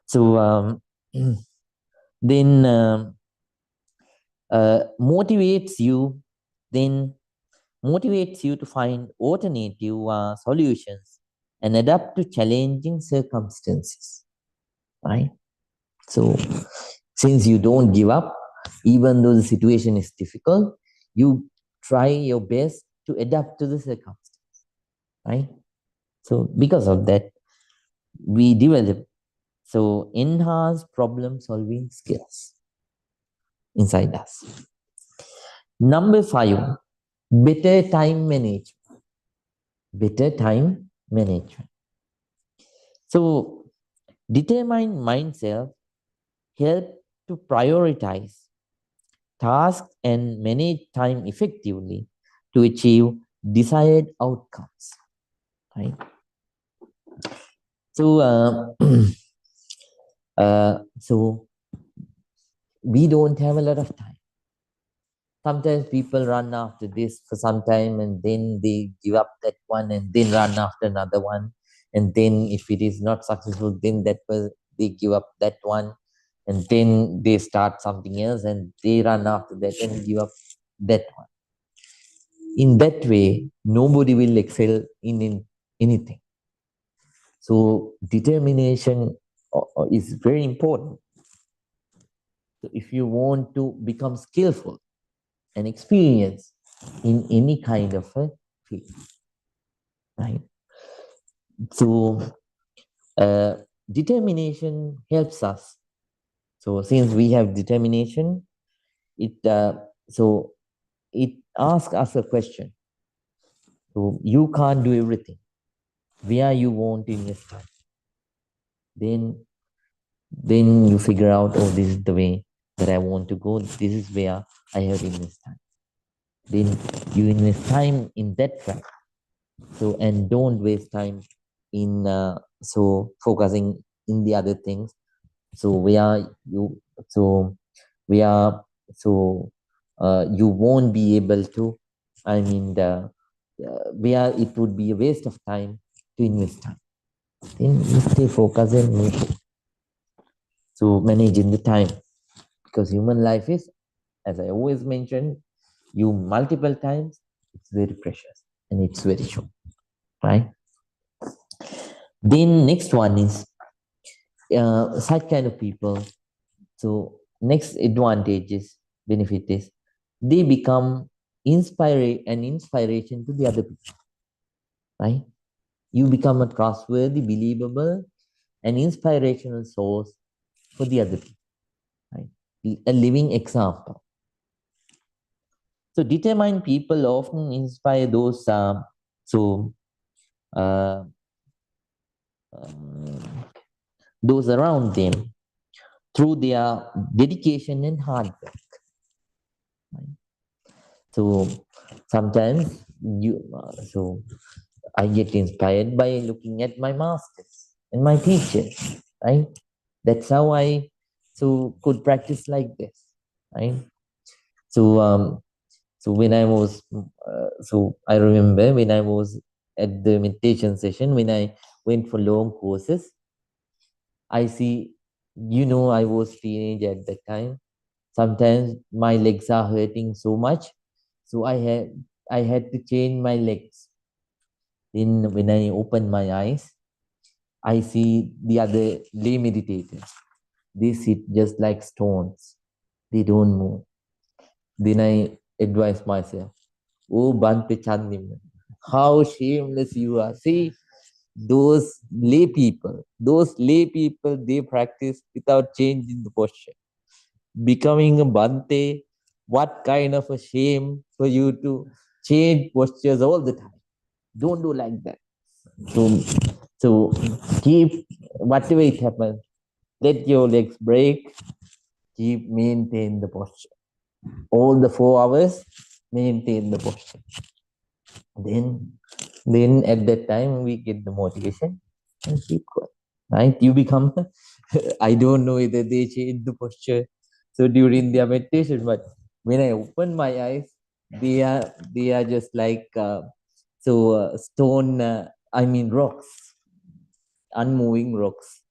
So then motivates you, then motivates you to find alternative solutions and adapt to challenging circumstances, right? So since you don't give up, even though the situation is difficult, you try your best to adapt to the circumstance, right? So because of that, we develop enhanced problem solving skills inside us. Number 5, better time management. Better time management. So determined mindset help to prioritize tasks and manage time effectively to achieve desired outcomes. Right? So, so we don't have a lot of time. Sometimes people run after this for some time and then they give up that one and then run after another one. And then if it is not successful, then they give up that one. And then they start something else and they run after that and give up that one. In that way, nobody will excel in anything. So determination is very important. So if you want to become skillful and experienced in any kind of a field, right? So determination helps us. So since we have determination, so it asks us a question. So you can't do everything. Where you want to invest time? Then you figure out, oh, this is the way that I want to go. This is where I have to invest time. Then you invest time in that track. So and don't waste time in focusing in the other things. So where you so where so you won't be able to. I mean, where it would be a waste of time to invest time. Then you stay focused and managing the time, because human life is, as I always mention, you multiple times, it's very precious and it's very short, right? Then next one is such kind of people. So next advantage is benefit is they become an inspiration to the other people, right? You become a trustworthy, believable, and inspirational source for the other people, right? A living example. So determined people often inspire so uh, um, those around them through their dedication and hard work. Right? So sometimes I get inspired by looking at my masters and my teachers, right? That's how I could practice like this, right? So when I was I remember when I was at the meditation session, when I went for long courses, I see, I was teenage at that time. Sometimes my legs are hurting so much, so I had to change my legs. Then when I open my eyes, I see the other lay meditators. They sit just like stones. They don't move. Then I advise myself, oh Bante Chandim, how shameless you are. See, those lay people, they practice without changing the posture. Becoming a Bante, what kind of a shame for you to change postures all the time. Don't do like that. So, so keep whatever it happens, let your legs break, keep maintain the posture. All the 4 hours, maintain the posture. Then at that time we get the motivation and keep going. Right? You become I don't know whether they change the posture so during their meditation, but when I open my eyes, they are just like stone I mean rocks, unmoving rocks.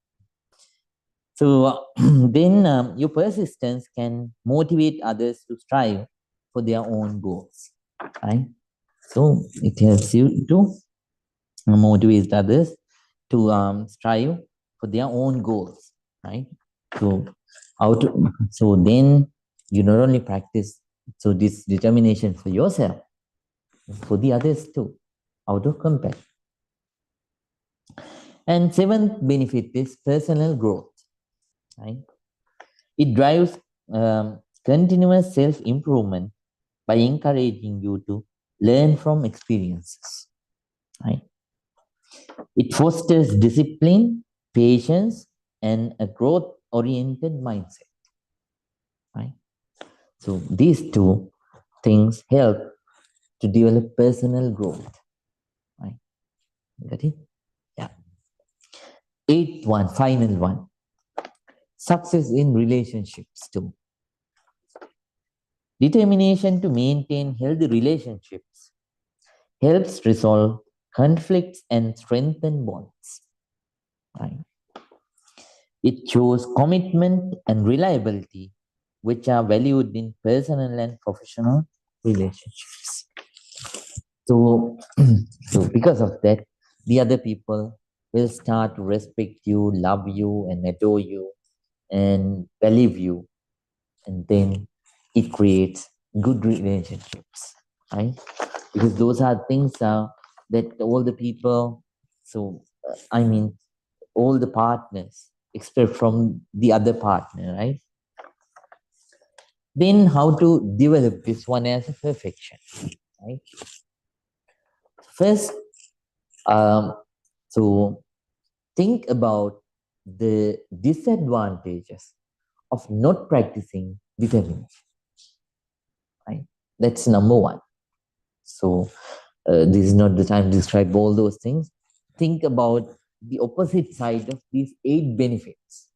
So then your persistence can motivate others to strive for their own goals, right? So it helps you to motivate others to strive for their own goals, right? So so then you not only practice this determination for yourself, for the others too, out of compassion. And seventh benefit is personal growth, right? It drives continuous self improvement by encouraging you to learn from experiences, right? It fosters discipline, patience, and a growth oriented mindset, right? So these two things help to develop personal growth, right? Got it? Yeah. Eighth one, final one, success in relationships too. Determination to maintain healthy relationships helps resolve conflicts and strengthen bonds. Right? It shows commitment and reliability, which are valued in personal and professional relationships. So, so because of that, the other people will start to respect you, love you, and adore you, and believe you, and then it creates good relationships, right? Because those are things that all the people, I mean, all the partners expect from the other partner, right? Then how to develop this one as a perfection, right? First, um, so think about the disadvantages of not practicing determination, right? That's number one. So this is not the time to describe all those things. Think about the opposite side of these 8 benefits.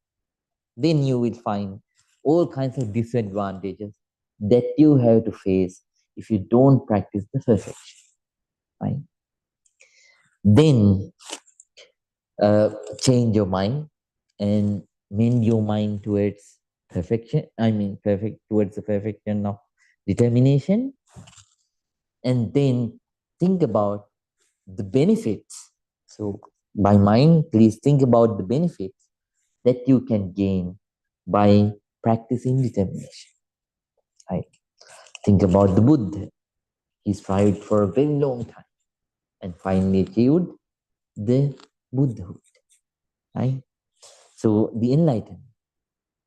Then you will find all kinds of disadvantages that you have to face if you don't practice the perfection, right? Then change your mind and mend your mind towards perfection. I mean, perfect towards the perfection of determination. And then think about the benefits. So, by mind, please think about the benefits that you can gain by practicing determination. Right? Think about the Buddha. He strived for a very long time and finally achieved the Buddhahood. Right? So, the enlightenment.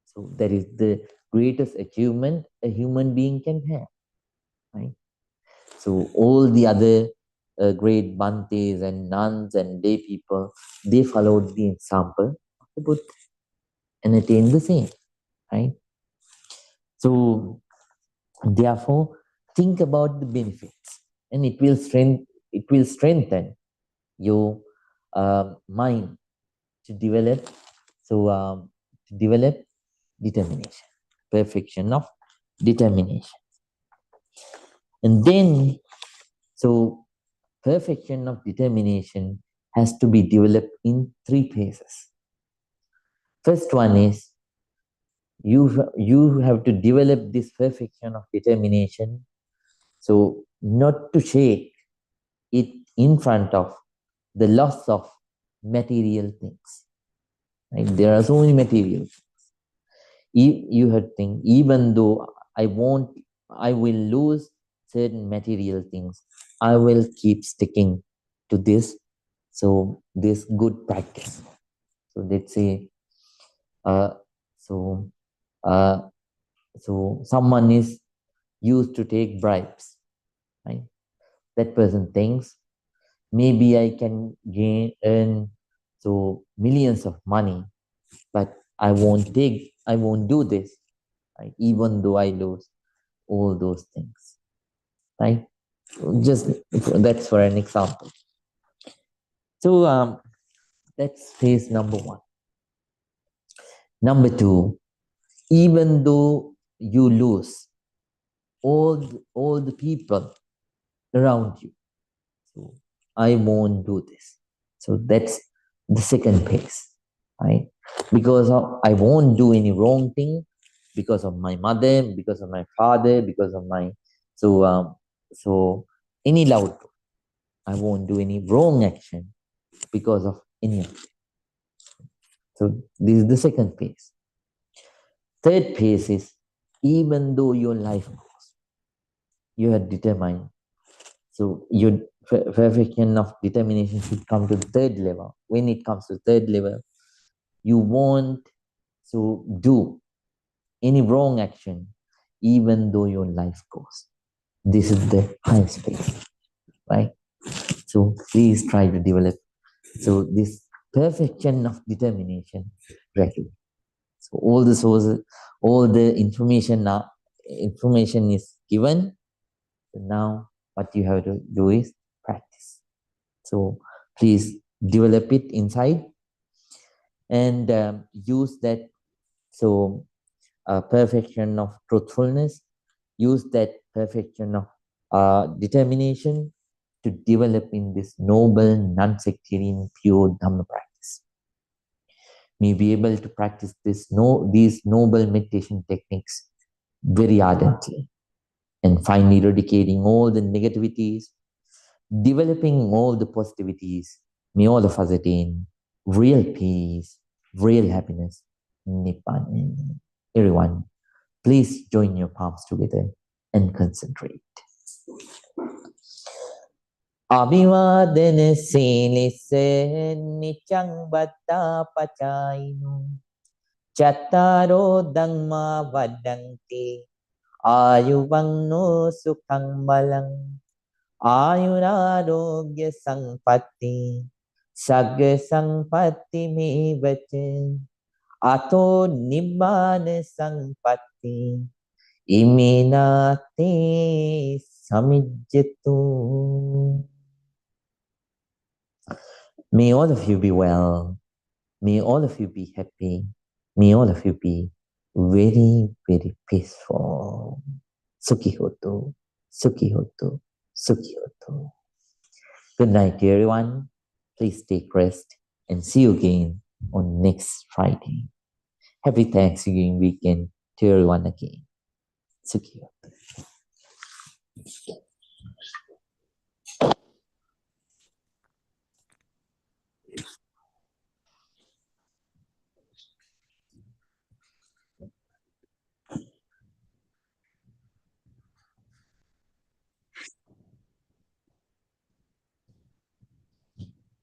So, that is the greatest achievement a human being can have. Right? So, all the other great Bhantes and nuns and lay people, they followed the example of the Buddha and attained the same. Right? So, therefore, think about the benefits, and it will strengthen your mind to develop to develop determination, perfection of determination, and then so perfection of determination has to be developed in 3 phases. First one is you have to develop this perfection of determination, so not to shake it in front of the loss of material things. Right? There are so many materials. You have to think, even though I will lose certain material things, I will keep sticking to this. So this good practice. So let's say, uh, so uh, so someone is used to take bribes, right? That person thinks maybe I can earn millions of money, but I won't do this, right? Even though I lose all those things, right? Just that's for an example. So that's phase number one. Number two, even though you lose all the people around you, so I won't do this. So that's the second phase, right? Because I won't do any wrong thing because of my mother, because of my father, because of my so so any loved one. I won't do any wrong action because of any of it. So this is the second phase. Third phase is even though your life goes, you are determined. So your perfection of determination should come to the third level. When it comes to third level, you won't do any wrong action, even though your life goes. This is the highest phase, right? So please try to develop this perfection of determination gradually. So all the sources, all the information is given. So now what you have to do is practice. So please develop it inside and use that perfection of truthfulness use that perfection of determination to develop in this noble, non-sectarian, pure Dhamma practice. May be able to practice these noble meditation techniques very ardently, and finally eradicating all the negativities, developing all the positivities. May all of us attain real peace, real happiness, Nibbana. Everyone, please join your palms together and concentrate. Abhivadana silisse nichang batta pachaino chattaro dhamma vadanti ayuvang sukhang balang ayurarogya sampatti sagga sampatti mevate ato nibbana sampatti iminati samijjatu. May all of you be well. May all of you be happy. May all of you be very, very peaceful. Sukhi hotu, sukhi hotu, sukhi hotu. Good night, everyone. Please take rest and see you again on next Friday. Happy Thanksgiving weekend to everyone again. Sukhi hotu.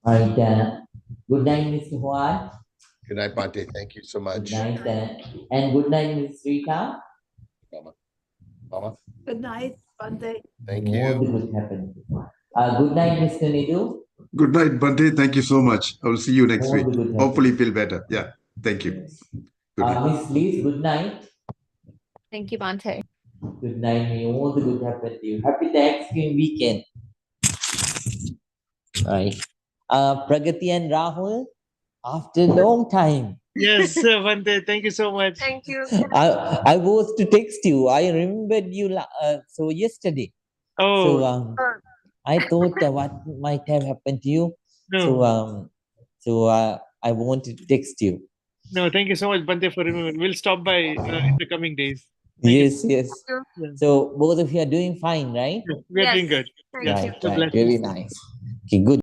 All right. Good night, Mr. Huan. Good night, Bhante. Thank you so much. Good night. And good night, Ms. Rita. Mama. Good night, Bhante. Thank All you. the good happen. Good night, Mr. Nidu. Good night, Bhante. Thank you so much. I will see you next All week. the good happen. Hopefully feel better. Yeah. Thank you. Yes. Good night. Miss Liz, good night. Thank you, Bhante. Good night. May all the good happen to you. Happy Thanksgiving weekend. Right. Pragati and Rahul, after a long time. Yes, Bhante, thank you so much. Thank you. I was to text you. I remembered you so yesterday. Oh, So I thought what might have happened to you. no, So I wanted to text you. no, thank you so much, Bhante, for remembering. We'll stop by in the coming days. Thank you. Yes. Yeah. So both of you are doing fine, right? Yeah, we are doing good. Thank Yes, you. Right, so right. blessed. Very nice. Okay, good.